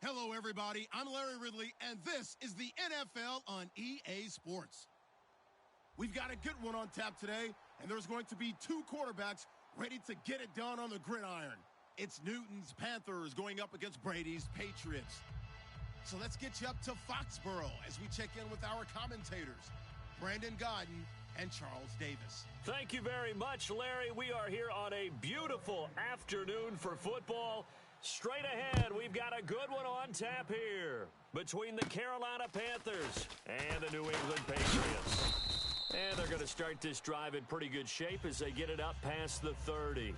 Hello, everybody. I'm Larry Ridley, and this is the NFL on EA Sports. We've got a good one on tap today, and there's going to be two quarterbacks ready to get it done on the gridiron. It's Newton's Panthers going up against Brady's Patriots. So let's get you up to Foxborough as we check in with our commentators, Brandon Godden and Charles Davis. Thank you very much, Larry. We are here on a beautiful afternoon for football. Straight ahead, we've got a good one on tap here between the Carolina Panthers and the New England Patriots. And they're going to start this drive in pretty good shape as they get it up past the 30.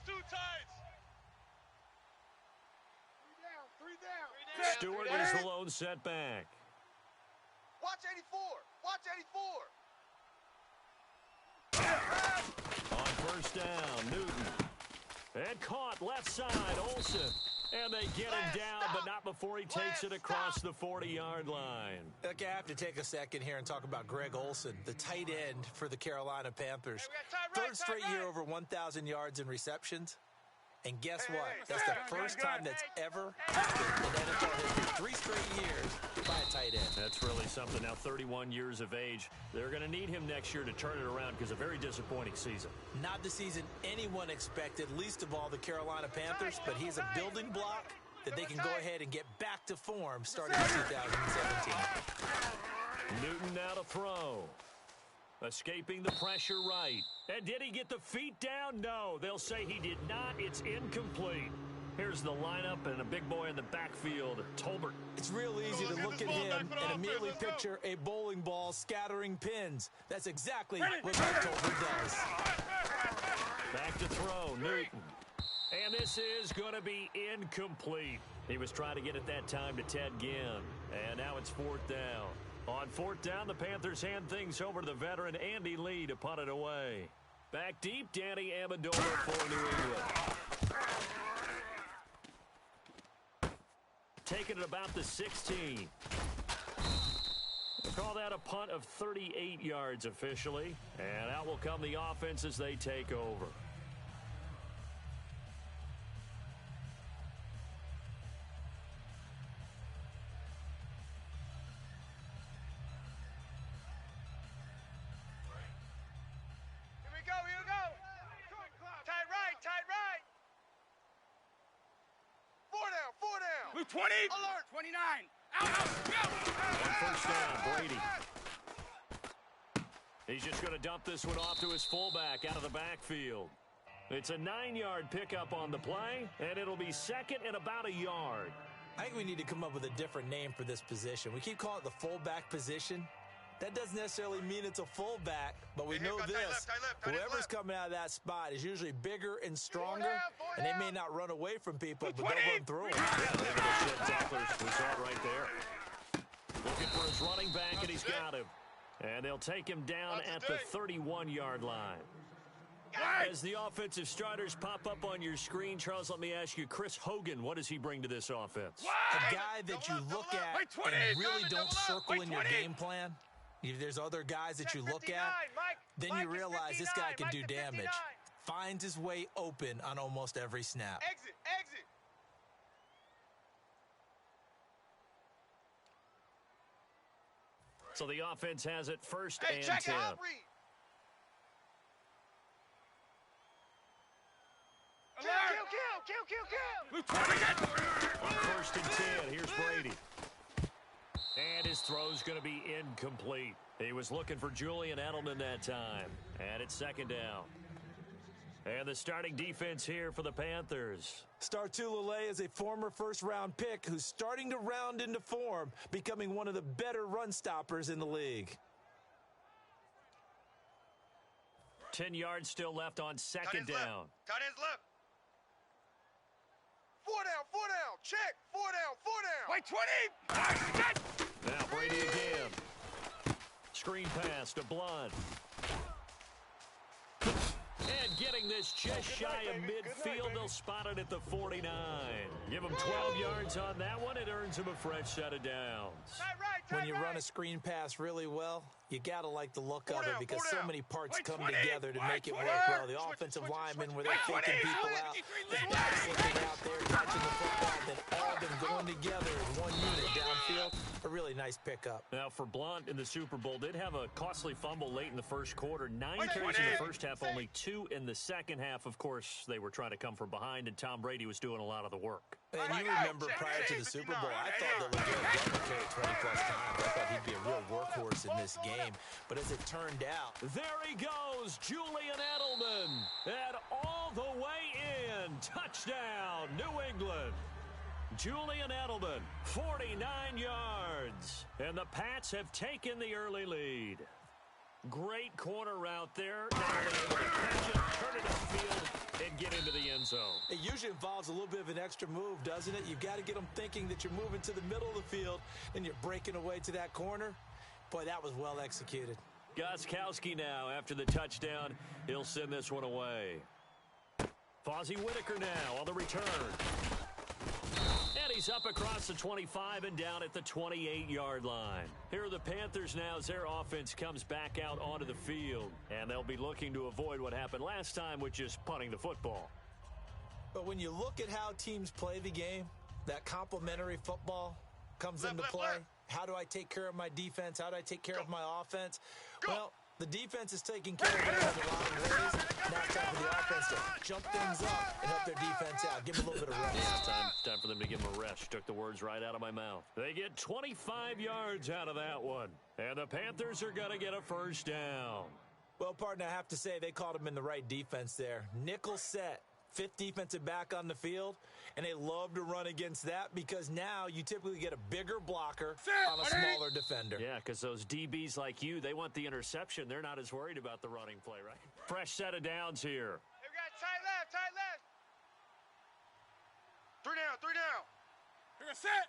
Two tights. Three down. Stewart is the lone setback. Watch 84. Watch 84. On first down, Newton. And caught left side, Olsen. And they get him down, but not before he takes it across the 40-yard line. Okay, I have to take a second here and talk about Greg Olsen, the tight end for the Carolina Panthers. Third straight year over 1,000 yards in receptions. And guess what? That's the first time that's ever happened in NFL history. 3 straight years by a tight end. That's really something. Now 31 years of age. They're going to need him next year to turn it around because a very disappointing season. Not the season anyone expected, least of all the Carolina Panthers, but he's a building block that they can go ahead and get back to form starting in 2017. Newton now to throw. Escaping the pressure right. And did he get the feet down? No, they'll say he did not. It's incomplete. Here's the lineup and a big boy in the backfield, Tolbert. It's real easy to look at him and immediately picture a bowling ball scattering pins. That's exactly what Mike Tolbert does. Back to throw, Newton. And this is going to be incomplete. He was trying to get it that time to Ted Ginn. And now it's 4th down. On 4th down, the Panthers hand things over to the veteran Andy Lee to punt it away. Back deep, Danny Amendola for New England. Taking it about the 16. We'll call that a punt of 38 yards officially. And out will come the offense as they take over. Here we go. Tight right. 4 down. Move 20. Alert. 29. On first down, Brady. He's just going to dump this one off to his fullback out of the backfield. It's a 9-yard pickup on the play, and it'll be second and about a yard. I think we need to come up with a different name for this position. We keep calling it the fullback position. That doesn't necessarily mean it's a fullback, but we know this. Whoever's coming out of that spot is usually bigger and stronger, and they may not run away from people, but they'll run through them. Tacklers. We saw it right there. Looking for his running back, and he's got him. And they'll take him down at the 31-yard line. As the offensive starters pop up on your screen, Charles, let me ask you, Chris Hogan, what does he bring to this offense? A guy that you look at and really don't circle in your game plan. If there's other guys that you look at, then you realize this guy can do damage. Finds his way open on almost every snap. Exit. So the offense has it first Hey, and check 10. out. Read. Kill. On first and 10, here's Brady. And his throw's going to be incomplete. He was looking for Julian Edelman that time. And it's 2nd down. And the starting defense here for the Panthers. Startulele is a former first-round pick who's starting to round into form, becoming one of the better run stoppers in the league. 10 yards still left on 2nd down. Tight ends left. 4 down. Check. 4 down. Wait, 20. Now Brady again. Screen pass to Blunt. And getting this just shy of midfield, they'll spot it at the 49. Give him 12 yards on that one. It earns him a fresh set of downs. When you run a screen pass really well, you got to like the look of it because so many parts come together to make it work well. The offensive linemen where they're faking people out, the backs looking out there, catching the football, then all of them going together in one unit downfield. A really nice pickup. Now, for Blount in the Super Bowl, did have a costly fumble late in the first quarter. 9 carries in the first half, only 2 in the second half. Of course, they were trying to come from behind, and Tom Brady was doing a lot of the work. And you remember prior to the Super Bowl, I thought that Legarrette Blount would carry 20-plus times. I thought he'd be a real workhorse in this game. But as it turned out, there he goes, Julian Edelman. And all the way in. Touchdown, New England. Julian Edelman, 49 yards. And the Pats have taken the early lead. Great corner route there. Now they're able to catch it, turn it upfield, and get into the end zone. It usually involves a little bit of an extra move, doesn't it? You've got to get them thinking that you're moving to the middle of the field and you're breaking away to that corner. Boy, that was well executed. Gostkowski now, after the touchdown, he'll send this one away. Fozzie Whitaker now on the return. And he's up across the 25 and down at the 28-yard line. Here are the Panthers now as their offense comes back out onto the field. And they'll be looking to avoid what happened last time, which is punting the football. But when you look at how teams play the game, that complementary football comes into play. How do I take care of my defense? How do I take care of my offense? Well, the defense is taking care of it in a lot of ways. Now it's time for the offense to jump things up and help their defense out. Give them a little bit of rest. Yeah, time for them to give them a rest. Took the words right out of my mouth. They get 25 yards out of that one. And the Panthers are going to get a first down. Well, partner, I have to say they called him in the right defense there. Nickel set. 5th defensive back on the field, and they love to run against that because now you typically get a bigger blocker on a smaller defender. Yeah, because those DBs like you, they want the interception. They're not as worried about the running play, right? Fresh set of downs here. Hey, we got tight left, tight left. 3 down, 3 down. You're set.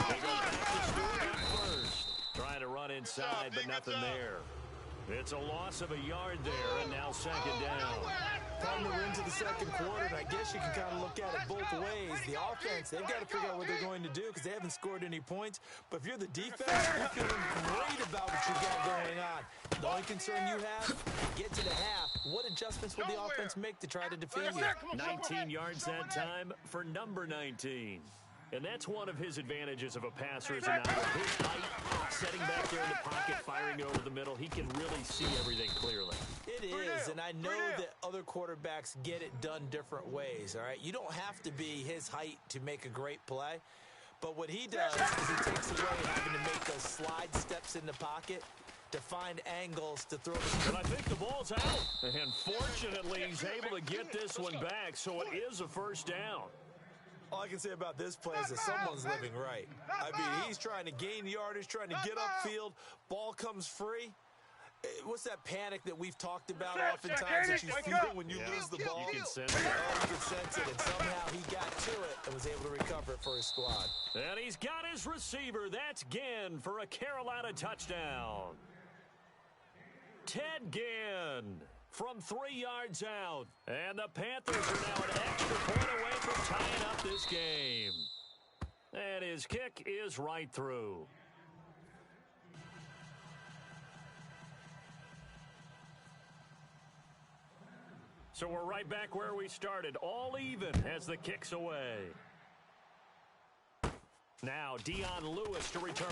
They go back to Stewart at first. Trying to run inside, but nothing there. It's a loss of a yard there, and now second down. Partner, we're into the second quarter, and I guess you can kind of look at it both ways. The offense, they've got to figure out what they're going to do because they haven't scored any points. But if you're the defense, you're feeling great about what you got going on. The only concern you have, get to the half. What adjustments will the offense make to try to defeat you? 19 yards that time for number 19. And that's one of his advantages of a passer is an eye. His height, setting back there in the pocket, firing over the middle. He can really see everything clearly. It is, and I know that other quarterbacks get it done different ways, all right? You don't have to be his height to make a great play. But what he does is he takes away having to make those slide steps in the pocket to find angles to throw the... And I think the ball's out. And fortunately, he's able to get this one back, so it is a first down. All I can say about this play is that someone's living right. I mean, he's trying to gain yardage, trying to get upfield. Ball comes free. What's that panic that we've talked about oftentimes that you feel when you lose the ball? You can sense it. Oh, you can sense it. And somehow he got to it and was able to recover it for his squad. And he's got his receiver. That's Ginn for a Carolina touchdown. Ted Ginn from 3 yards out. And the Panthers are now an extra point away from tying up this game. And his kick is right through. So we're right back where we started. All even as the kick's away. Now Dion Lewis to return.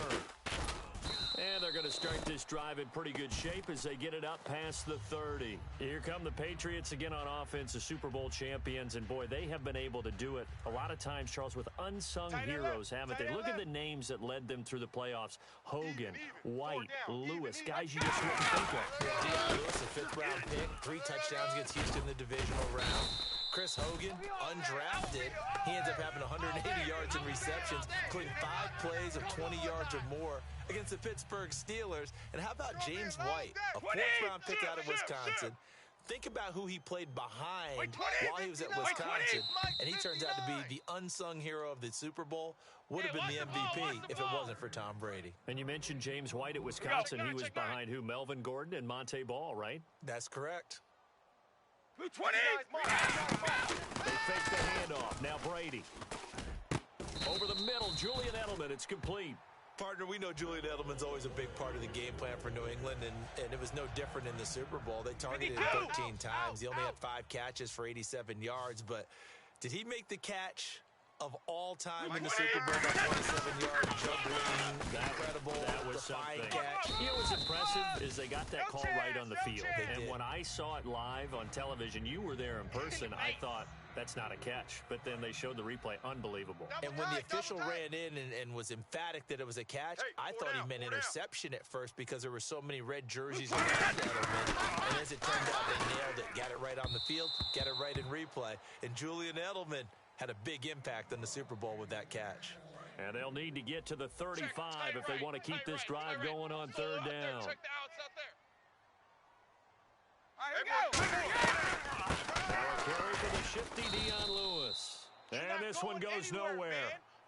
And they're going to start this drive in pretty good shape as they get it up past the 30. Here come the Patriots again on offense, the Super Bowl champions. And, boy, they have been able to do it a lot of times, Charles, with unsung heroes, haven't they? Look at the names that led them through the playoffs. Hogan, White, Lewis, guys you just wouldn't think of. Yeah, Dion Lewis, a 5th-round pick, 3 touchdowns against Houston in the divisional round. Chris Hogan, undrafted. He ends up having 180 yards in receptions, including 5 plays of 20 yards or more against the Pittsburgh Steelers. And how about James White, a 4th-round pick out of Wisconsin? Think about who he played behind while he was at Wisconsin, and he turns out to be the unsung hero of the Super Bowl. Would have been the MVP if it wasn't for Tom Brady. And you mentioned James White at Wisconsin. He was behind who? Melvin Gordon and Monte Ball, right? That's correct. Blue 20! They fake the handoff. Now Brady. Over the middle, Julian Edelman. It's complete. Partner, we know Julian Edelman's always a big part of the game plan for New England, and it was no different in the Super Bowl. They targeted him 13 times. He only had 5 catches for 87 yards, but did he make the catch of all time in the Super Bowl? That 27-yard juggling, incredible, that was defying something. catch. You know what's impressive is they got that call right on the field. And did. when I saw it live on television, you were there in person, I thought, that's not a catch. But then they showed the replay. Unbelievable. And when the official ran in and was emphatic that it was a catch, I thought he meant interception at first because there were so many red jerseys around Edelman. And as it turned out, they nailed it. Got it right on the field, got it right in replay. And Julian Edelman had a big impact on the Super Bowl with that catch. And they'll need to get to the 35 if they want to keep this drive going on third down. Check the outs out there. All right, here we go. Now a carry for the shifty Dion Lewis. And this one goes nowhere.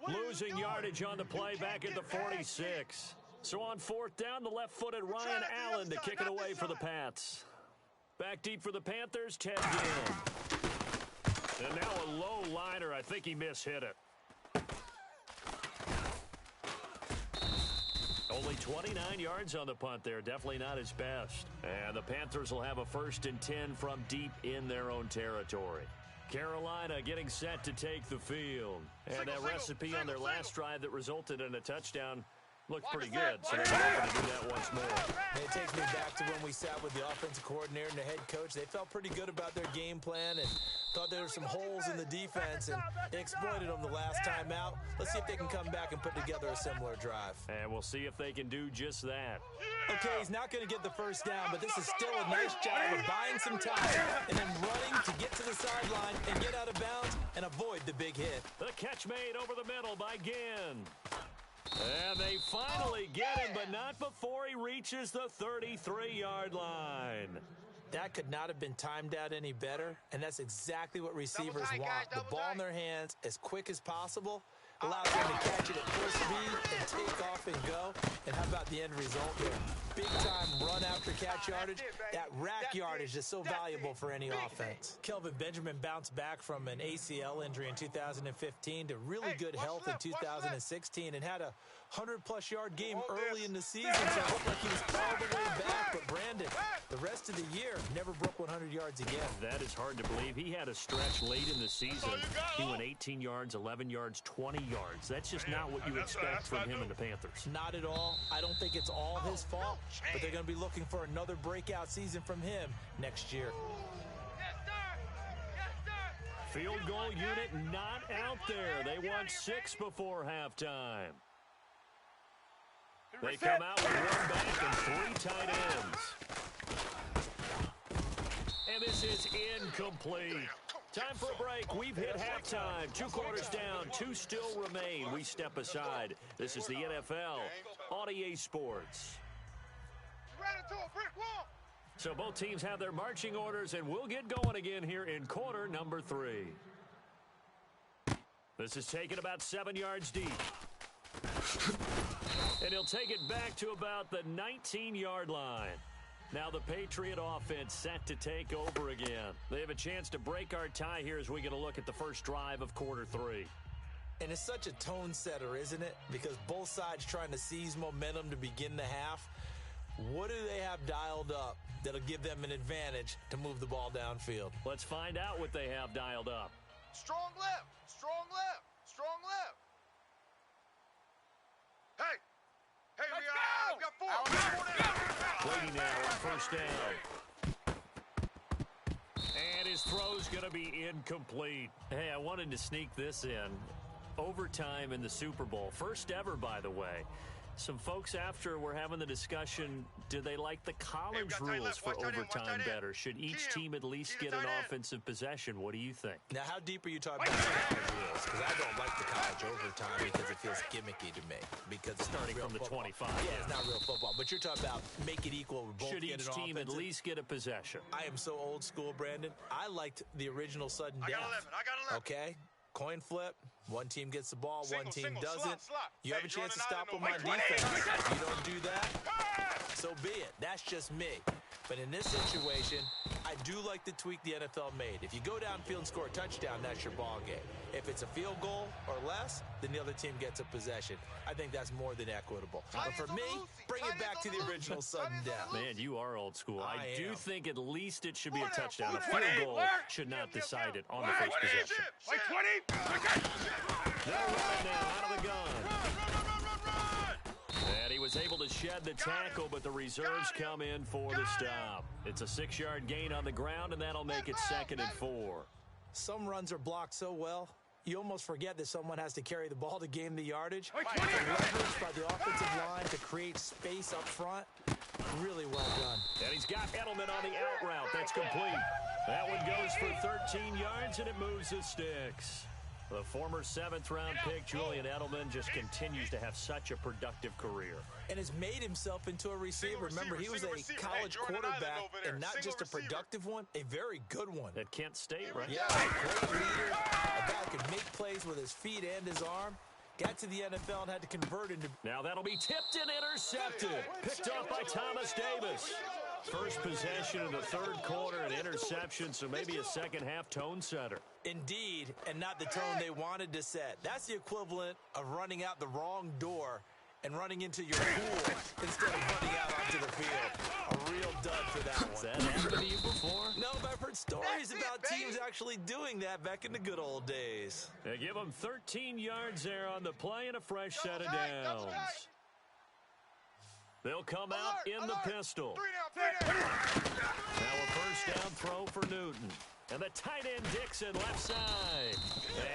Losing yardage on the play back at the 46. So on fourth down, the left-footed Ryan Allen to kick it away for the Pats. Back deep for the Panthers, Ted Ginn. And now a low liner. I think he mishit it. Only 29 yards on the punt there. Definitely not his best. And the Panthers will have a 1st and 10 from deep in their own territory. Carolina getting set to take the field. And that recipe on their last drive that resulted in a touchdown looked pretty good. So they're hoping to do that once more. And it takes me back to when we sat with the offensive coordinator and the head coach. They felt pretty good about their game plan and thought there were some holes in the defense, and they exploited them the last time out. Let's see if they can come back and put together a similar drive. And we'll see if they can do just that. Okay, he's not going to get the first down, but this is still a nice job of buying some time and then running to get to the sideline and get out of bounds and avoid the big hit. The catch made over the middle by Ginn. And they finally get him, but not before he reaches the 33-yard line. That could not have been timed out any better, and that's exactly what receivers want. The ball in their hands as quick as possible, allows them to catch it at full speed and take off and go. And how about the end result there? Big-time run after catch yardage. That rack yardage is so valuable for any offense. Kelvin Benjamin bounced back from an ACL injury in 2015 to really good health in 2016 and had a 100-plus yard game early in the season, so it looked like he was all the way back. But Brandon, the rest of the year, never broke 100 yards again. That is hard to believe. He had a stretch late in the season. He went 18 yards, 11 yards, 20 yards. That's just not what you expect from him and the Panthers. Not at all. I don't think it's all his fault, but they're going to be looking for another breakout season from him next year. Field goal unit not out there. They won 6 before halftime. They come out with one back and 3 tight ends. And this is incomplete. Time for a break. We've hit halftime. 2 quarters down. 2 still remain. We step aside. This is the NFL on EA Sports. So both teams have their marching orders, and we'll get going again here in quarter number 3. This is taken about 7 yards deep. And he'll take it back to about the 19-yard line. Now the Patriot offense set to take over again. They have a chance to break our tie here as we get a look at the first drive of quarter 3. And it's such a tone setter, isn't it? Because both sides trying to seize momentum to begin the half. What do they have dialed up that'll give them an advantage to move the ball downfield? Let's find out what they have dialed up. Strong left, strong left, strong left. Hey, we got 4. Brady now on first down. And his throw's going to be incomplete. Hey, I wanted to sneak this in. Overtime in the Super Bowl. First ever, by the way. Some folks after were having the discussion, do they like the college rules for overtime better? Should each team at least get an offensive possession? What do you think? Now, how deep are you talking about the college rules? Because I don't like the college overtime because it feels gimmicky to me. Because it's starting from the 25. Yeah, it's not real football. But you're talking about make it equal. Should each team at least get a possession? I am so old school, Brandon. I liked the original sudden death. I got 11. Okay? Coin flip. One team gets the ball, one team doesn't. You have a chance to stop them on defense. If you don't do that, so be it. That's just me. But in this situation, I do like the tweak the NFL made. If you go downfield and score a touchdown, that's your ball game. If it's a field goal or less, then the other team gets a possession. I think that's more than equitable. But for me, bring it back to the original sudden death. Man, you are old school. I do think at least it should be a touchdown. A Four field down. goal should not decide it on the first possession. Like 20. They're running now out of the gun. And he was able to shed the tackle, but the reserves come in for the stop. It's a 6-yard gain on the ground, and that'll make it 2nd and 4. Some runs are blocked so well, you almost forget that someone has to carry the ball to gain the yardage. Leverage by the offensive line to create space up front. Really well done. And he's got Edelman on the out route. That's complete. That one goes for 13 yards, and it moves the sticks. The former 7th-round pick, Julian Edelman, just continues to have such a productive career. And has made himself into a receiver. Remember, he was a college quarterback, and not just a productive one, a very good one. At Kent State, right? Yeah, a great leader, a guy who could make plays with his feet and his arm. Got to the NFL and had to convert into... Now that'll be tipped and intercepted. Picked off by Thomas Davis. First possession of the 3rd quarter, an interception, so maybe a second-half tone setter. Indeed, and not the tone they wanted to set. That's the equivalent of running out the wrong door and running into your pool instead of running out onto the field. A real dud for that one. Has that happened to you before? No, but I've heard stories about teams actually doing that back in the good old days. They give them 13 yards there on the play and a fresh set of downs. They'll come out in the pistol. Now a first down throw for Newton. And the tight end Dixon left side.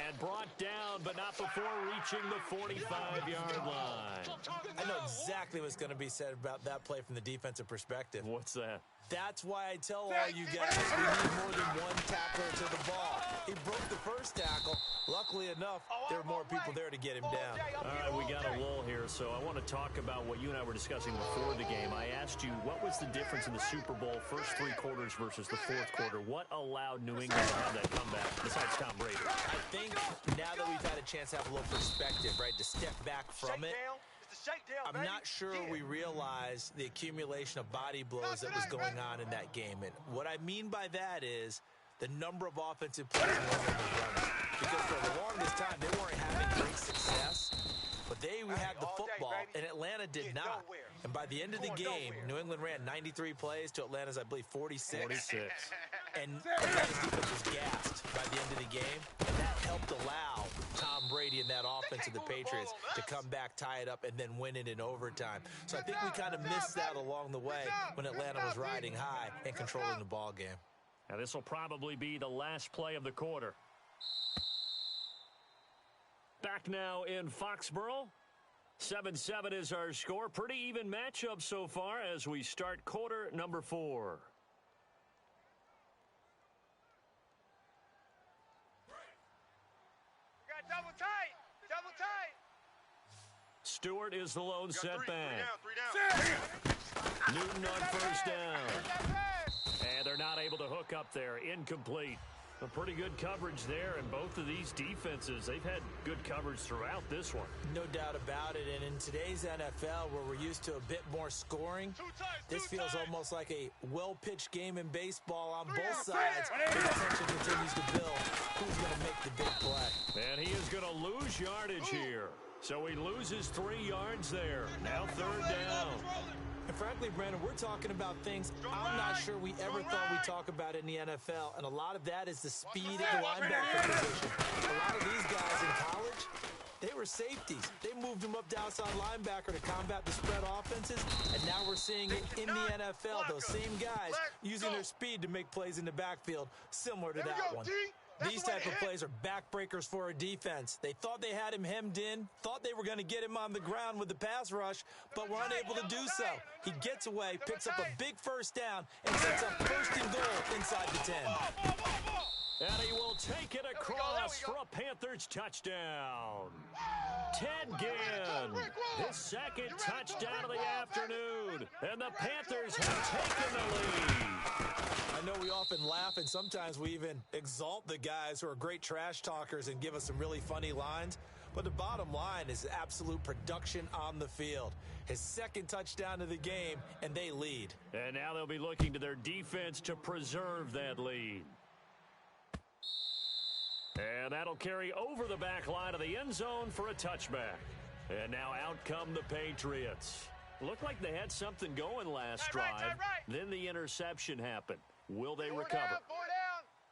And brought down, but not before reaching the 45-yard line. I know exactly what's going to be said about that play from the defensive perspective. What's that? That's why I tell all you guys we need more than one tackler to the ball. He broke the first tackle. Luckily enough, there were more people there to get him down. All right, we got a lull here, so I want to talk about what you and I were discussing before the game. I asked you, what was the difference in the Super Bowl first 3 quarters versus the 4th quarter? What allowed New England to have that comeback besides Tom Brady? I think now that we've had a chance to have a little perspective, right, to step back from it, I'm not sure we realized the accumulation of body blows that was going on in that game. And what I mean by that is the number of offensive plays New England was running. Because for the longest time, they weren't having great success, but they had the football, and Atlanta did not. And by the end of the game, New England ran 93 plays to Atlanta's, I believe, 46. And Atlanta's defense was gassed by the end of the game, and that helped allow Tom Brady and that offense of the Patriots to come back, tie it up, and then win it in overtime. So I think we kind of missed that along the way when Atlanta was riding high and controlling the ball game. Now this will probably be the last play of the quarter. Back now in Foxborough. 7-7 is our score. Pretty even matchup so far as we start quarter number 4. Double tight. Double tight. Stewart is the lone setback. Three down. Newton on first down. And they're not able to hook up there. Incomplete. A pretty good coverage there, and both of these defenses, they've had good coverage throughout this one. No doubt about it, and in today's NFL, where we're used to a bit more scoring, this feels almost like a well-pitched game in baseball on both sides. The tension continues to build. Who's going to make the big play? And he is going to lose yardage here. So he loses 3 yards there. Now 3rd down. And frankly, Brandon, we're talking about things I'm not sure we ever thought we'd talk about in the NFL, and a lot of that is the speed of the linebacker position. A lot of these guys in college, they were safeties. They moved them up to outside linebacker to combat the spread offenses, and now we're seeing it in the NFL, those same guys using their speed to make plays in the backfield, similar to that one. These type of plays are backbreakers for a defense. They thought they had him hemmed in, thought they were going to get him on the ground with the pass rush, but were unable to do so. He gets away, picks up a big first down, and sets up 1st and goal inside the 10. And he will take it across for a Panthers touchdown. Ted Ginn, his 2nd touchdown of the afternoon. And the Panthers have taken the lead. I know we often laugh, and sometimes we even exalt the guys who are great trash talkers and give us some really funny lines. But the bottom line is absolute production on the field. His second touchdown of the game, and they lead. And now they'll be looking to their defense to preserve that lead. And that'll carry over the back line of the end zone for a touchback. And now out come the Patriots. Looked like they had something going last drive. Then the interception happened. Will they recover?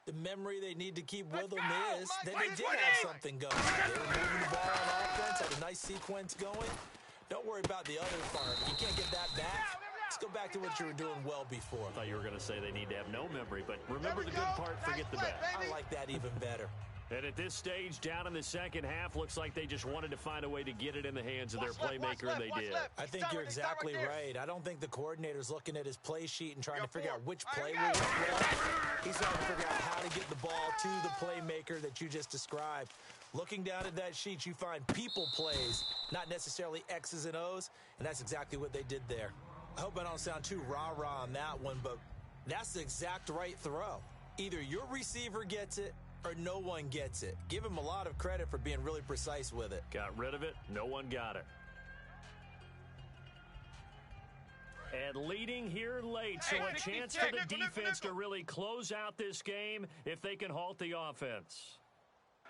The memory they need to keep with them is that they did have something going. They were moving the ball on offense, had a nice sequence going. Don't worry about the other part. You can't get that back. Let's go back to what you were doing well before. I thought you were going to say they need to have no memory, but remember the good part, forget the bad. I like that even better. And at this stage, down in the second half, looks like they just wanted to find a way to get it in the hands of their playmaker, and they did. I think you're exactly right. I don't think the coordinator's looking at his play sheet and trying to figure out which play will work well. He's trying to figure out how to get the ball to the playmaker that you just described. Looking down at that sheet, you find people plays, not necessarily X's and O's, and that's exactly what they did there. I hope I don't sound too rah-rah on that one, but that's the exact right throw. Either your receiver gets it or no one gets it. Give him a lot of credit for being really precise with it. Got rid of it. No one got it. And leading here late, so a chance for the defense to really close out this game if they can halt the offense.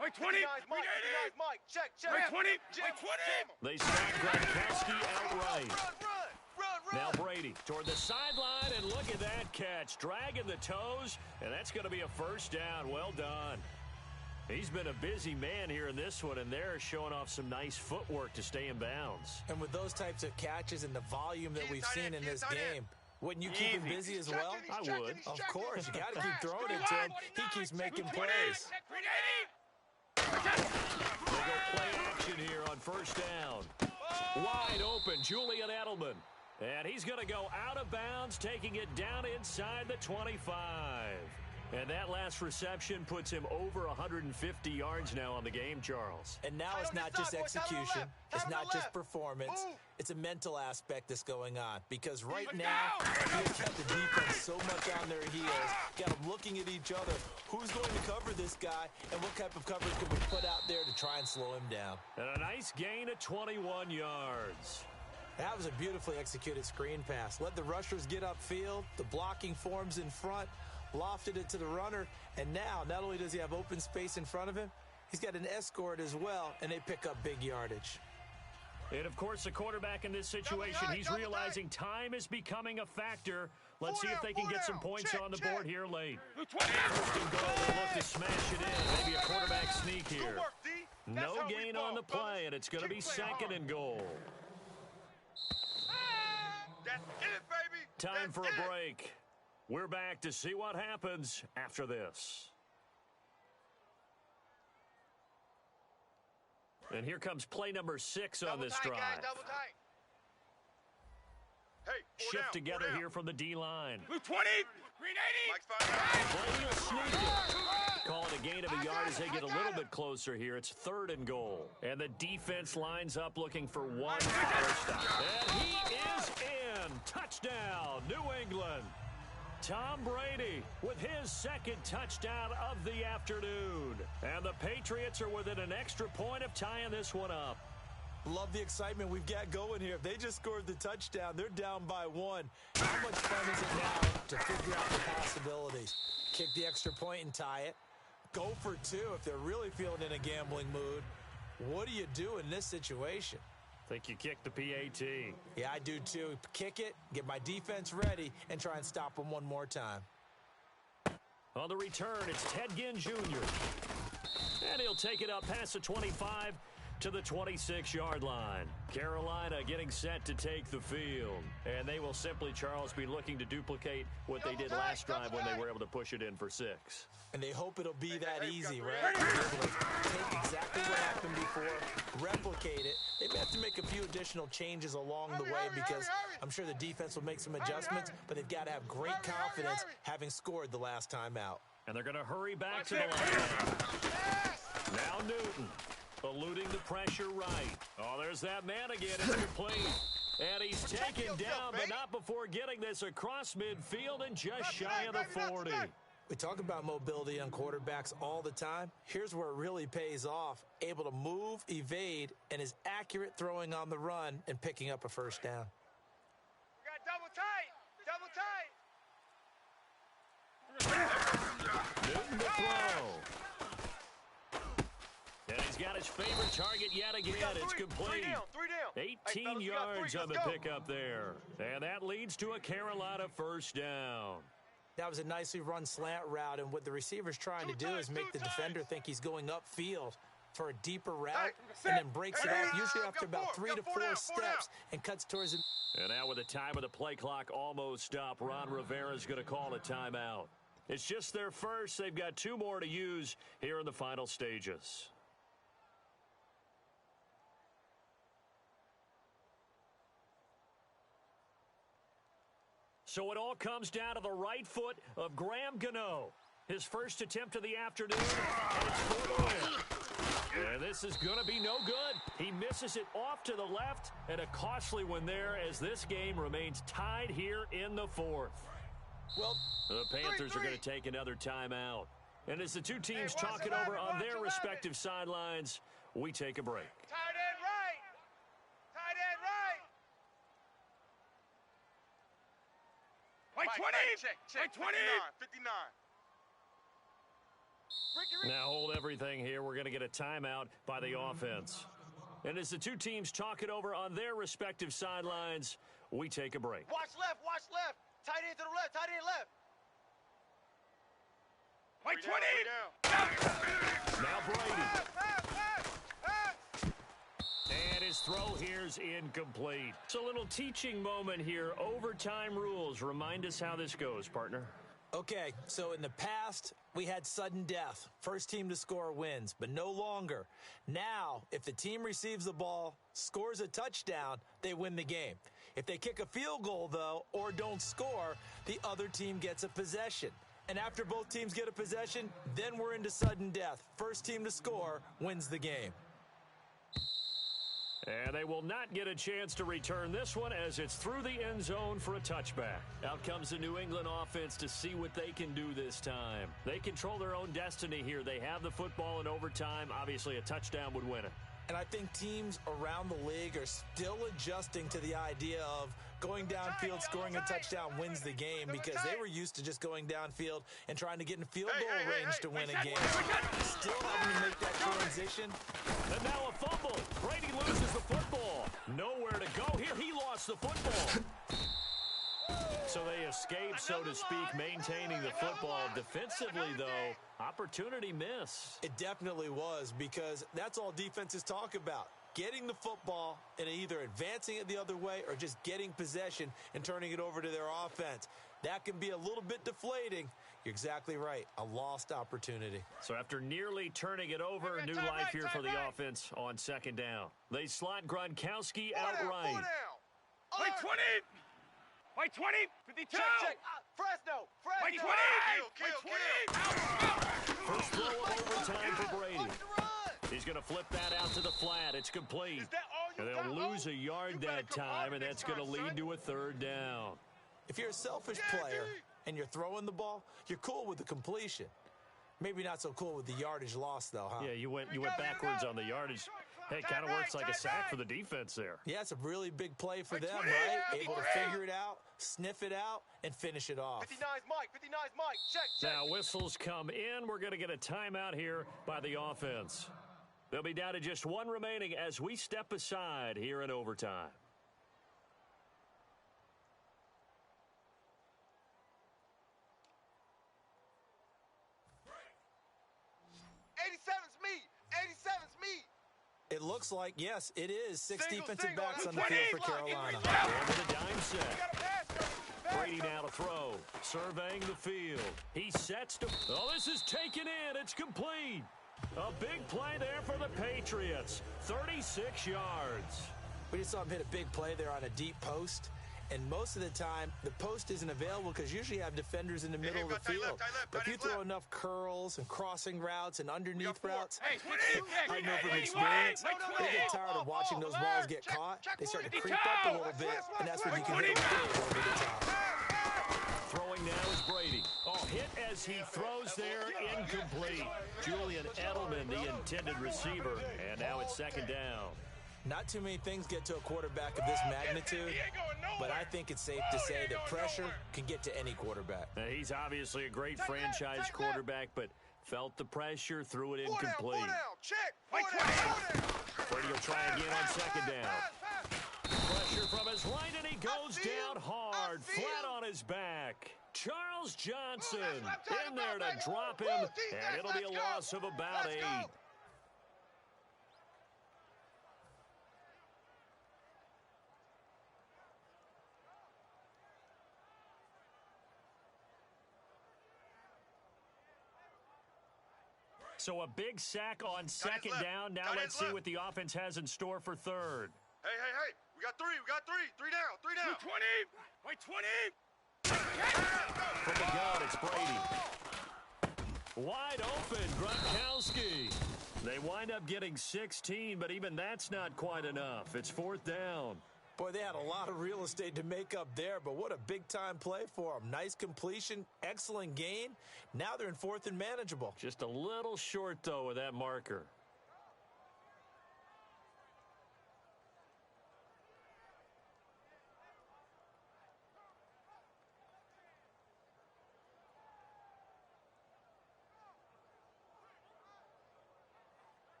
Wait, 20. Mike, check. Wait, 20. Wait, 20. They sack Gronkowski outright. Run. Now Brady toward the sideline, and look at that catch. Dragging the toes, and that's going to be a first down. Well done. He's been a busy man here in this one, and they're showing off some nice footwork to stay in bounds. And with those types of catches and the volume that we've seen in this game, wouldn't you keep him busy as well? I would. Of course. You got to keep throwing it to him. He keeps making plays. They go play action here on first down. Wide open, Julian Edelman. And he's going to go out of bounds, taking it down inside the 25. And that last reception puts him over 150 yards now on the game, Charles. And now it's not just execution. It's not just performance. It's a mental aspect that's going on. Because right now, he's kept the defense so much on their heels. Got them looking at each other. Who's going to cover this guy? And what type of coverage can we put out there to try and slow him down? And a nice gain of 21 yards. That was a beautifully executed screen pass. Let the rushers get upfield. The blocking forms in front. Lofted it to the runner. And now, not only does he have open space in front of him, he's got an escort as well, and they pick up big yardage. And, of course, the quarterback in this situation, he's realizing time is becoming a factor. Let's see if they can get some points on the board here late. First and goal, they'll look to smash it in. Maybe a quarterback sneak here. No gain on the play, and it's going to be second and goal. Time for a break. We're back to see what happens after this. And here comes play number 6 on this drive. Shift together here from the D-line. 20. Green 80. Brady will sneak it. Call it a gain of a yard as they get a little bit closer here. It's third and goal. And the defense lines up looking for one final stop. And he is in. Touchdown, New England. Tom Brady with his second touchdown of the afternoon. And the Patriots are within an extra point of tying this one up. Love the excitement we've got going here. If they just scored the touchdown, they're down by 1. How much fun is it now to figure out the possibilities? Kick the extra point and tie it. Go for 2 if they're really feeling in a gambling mood. What do you do in this situation? Think you kick the PAT. Yeah, I do too. Kick it, get my defense ready, and try and stop them one more time. On the return, it's Ted Ginn Jr. And he'll take it up past the 25 to the 26-yard line. Carolina getting set to take the field. And they will simply, Charles, be looking to duplicate what they did last drive when they were able to push it in for 6. And they hope it'll be that easy, right? Be able to take exactly what happened before, replicate it. They may have to make a few additional changes along the way because I'm sure the defense will make some adjustments, but they've got to have great confidence having scored the last time out. And they're going to hurry back to the line. Now Newton. Eluding the pressure right. Oh, there's that man again. It's complete. And he's taken down, but not before getting this across midfield and just shy of the 40. We talk about mobility on quarterbacks all the time. Here's where it really pays off. Able to move, evade, and is accurate throwing on the run and picking up a first down. We got double tight. Newton to throw. And he's got his favorite target yet again. It's complete. Three down. 18 yards on the pickup there. And that leads to a Carolina first down. That was a nicely run slant route, and what the receiver's trying to do is make the defender think he's going upfield for a deeper route, and then breaks it off, usually after about 3 to 4 steps, and cuts towards him. And now with the time of the play clock almost stopped, Ron Rivera's going to call a timeout. It's just their first. They've got 2 more to use here in the final stages. So it all comes down to the right foot of Graham Gano. His first attempt of the afternoon, and it's for the win. And this is going to be no good. He misses it off to the left, and a costly one there as this game remains tied here in the 4th. Well, the Panthers are going to take another timeout. And as the two teams talk it over on their respective sidelines, we take a break. Tight end right. Wait, 20. Check. 59. Now hold everything here. We're going to get a timeout by the offense. And as the two teams talk it over on their respective sidelines, we take a break. Watch left. Tight end to the left, tight end left. Wait, 20. Now Brady. And his throw here's incomplete. It's a little teaching moment here. Overtime rules. Remind us how this goes, partner. Okay, so in the past, we had sudden death. First team to score wins, but no longer. Now, if the team receives the ball, scores a touchdown, they win the game. If they kick a field goal, though, or don't score, the other team gets a possession. And after both teams get a possession, then we're into sudden death. First team to score wins the game. And they will not get a chance to return this one as it's through the end zone for a touchback. Out comes the New England offense to see what they can do this time. They control their own destiny here. They have the football in overtime. Obviously, a touchdown would win it. And I think teams around the league are still adjusting to the idea of going downfield, scoring a touchdown wins the game, because they were used to just going downfield and trying to get in field goal range to win a game. Still having to make that transition. And now a fumble. Brady loses the football. Nowhere to go here. He lost the football. So they escape, so to speak, maintaining the football. Defensively, though, opportunity miss. It definitely was, because that's all defenses talk about. Getting the football and either advancing it the other way or just getting possession and turning it over to their offense. That can be a little bit deflating. You're exactly right. A lost opportunity. So after nearly turning it over, new life here for the offense on second down. They slot Gronkowski out right. Wait, 20. Wait, 20. 52. Check. Fresno. Wait, 20. Kill. First throw of overtime for Brady. He's going to flip that out to the flat. It's complete. And they'll lose a yard that time, and that's going to lead to a third down. If you're a selfish player and you're throwing the ball, you're cool with the completion. Maybe not so cool with the yardage loss, though, huh? Yeah, you went backwards on the yardage. Hey, it kind of works like a sack for the defense there. Yeah, it's a really big play for them, right? Able to figure it out, sniff it out, and finish it off. 59's Mike. Check. Now, whistles come in. We're going to get a timeout here by the offense. They'll be down to just one remaining as we step aside here in overtime. 87's me. It looks like, yes, it is. Six defensive backs on the field for Carolina. Over the dime set. Brady now to throw. Surveying the field. He sets to... Oh, this is taken in. It's complete. A big play there for the Patriots. 36 yards. We just saw him hit a big play there on a deep post. And most of the time, the post isn't available because usually you have defenders in the middle of the field. But if you throw enough curls and crossing routes and underneath routes, I know from experience, they get tired of watching those balls get caught. They start to creep up a little bit, and that's when you can hit them big over the top. Throwing now is Brady. Oh, hit as he throws there, incomplete. Julian Edelman, the intended receiver, and now it's second down. Not too many things get to a quarterback of this magnitude, but I think it's safe to say that pressure can get to any quarterback. He's obviously a great franchise quarterback, but felt the pressure, threw it incomplete. Brady will try again on second down. Pressure from his right, and he goes down hard, flat on his back. Charles Johnson in there to drop him, and it'll be a loss of about 8. So a big sack on second down. Now let's see what the offense has in store for third. Hey. We got three. Three down. 20. Wait, 20. From the gun, it's Brady. Wide open, Gronkowski. They wind up getting 16, but even that's not quite enough. It's fourth down. Boy, they had a lot of real estate to make up there, but what a big-time play for them. Nice completion, excellent gain. Now they're in fourth and manageable. Just a little short, though, with that marker.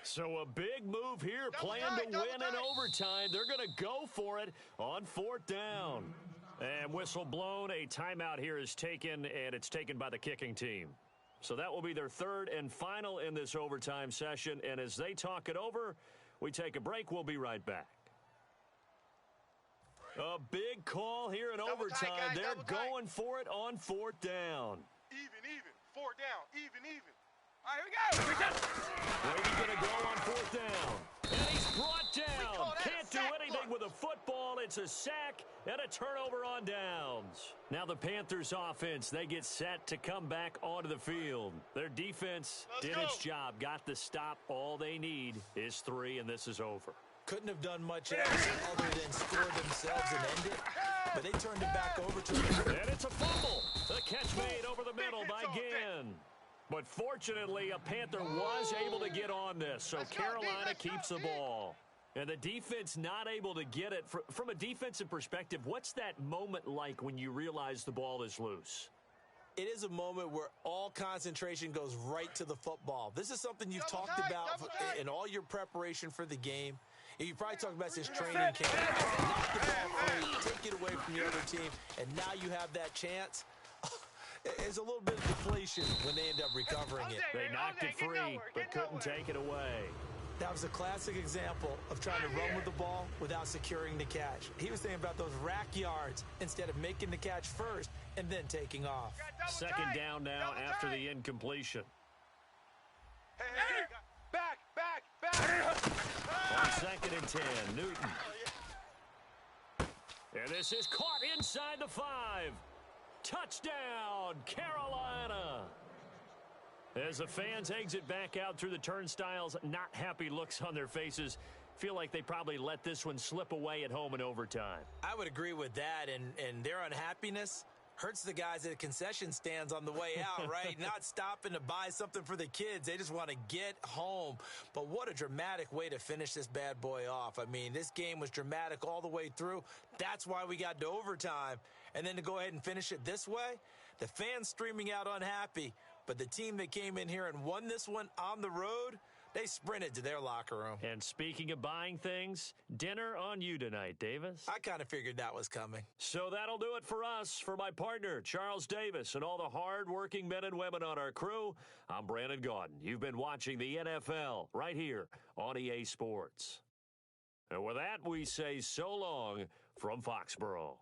So a big move here, plan to win in overtime. They're going to go for it on fourth down. And whistle blown, a timeout here is taken, and it's taken by the kicking team. So that will be their third and final in this overtime session. And as they talk it over, we take a break. We'll be right back. A big call here in overtime. They're going for it on fourth down. Even. 4 down. Even. All right, here we go. Brady going to go on fourth down. And he's brought down. Can't do anything with a football. It's a sack and a turnover on downs. Now the Panthers offense, they get set to come back onto the field. Their defense did its job, got the stop. All they need is 3, and this is over. Couldn't have done much else other than score themselves and end it, but they turned it back over to them. And it's a fumble. The catch made over the middle by Ginn. But fortunately, a Panther was able to get on this, so Carolina keeps the ball. And the defense not able to get it. From a defensive perspective, what's that moment like when you realize the ball is loose? It is a moment where all concentration goes right to the football. This is something you've talked about in all your preparation for the game. You probably talked about this training camp. Knock the ball free, take it away from the other team, and now you have that chance. There's a little bit of deflation when they end up recovering it. They knocked it free, but couldn't take it away. That was a classic example of trying to run with the ball without securing the catch. He was thinking about those rack yards instead of making the catch first and then taking off. Second down now after the incompletion. Hey. Back. On second and 10, Newton. And this is caught inside the 5. Touchdown, Carolina. As the fans exit back out through the turnstiles, not happy looks on their faces. Feel like they probably let this one slip away at home in overtime. I would agree with that, and their unhappiness hurts the guys at the concession stands on the way out, right? Not stopping to buy something for the kids. They just want to get home. But what a dramatic way to finish this bad boy off. I mean, this game was dramatic all the way through. That's why we got to overtime. And then to go ahead and finish it this way, the fans streaming out unhappy. But the team that came in here and won this one on the road, they sprinted to their locker room. And speaking of buying things, dinner on you tonight, Davis. I kind of figured that was coming. So that'll do it for us. For my partner, Charles Davis, and all the hard-working men and women on our crew, I'm Brandon Gaudin. You've been watching the NFL right here on EA Sports. And with that, we say so long from Foxborough.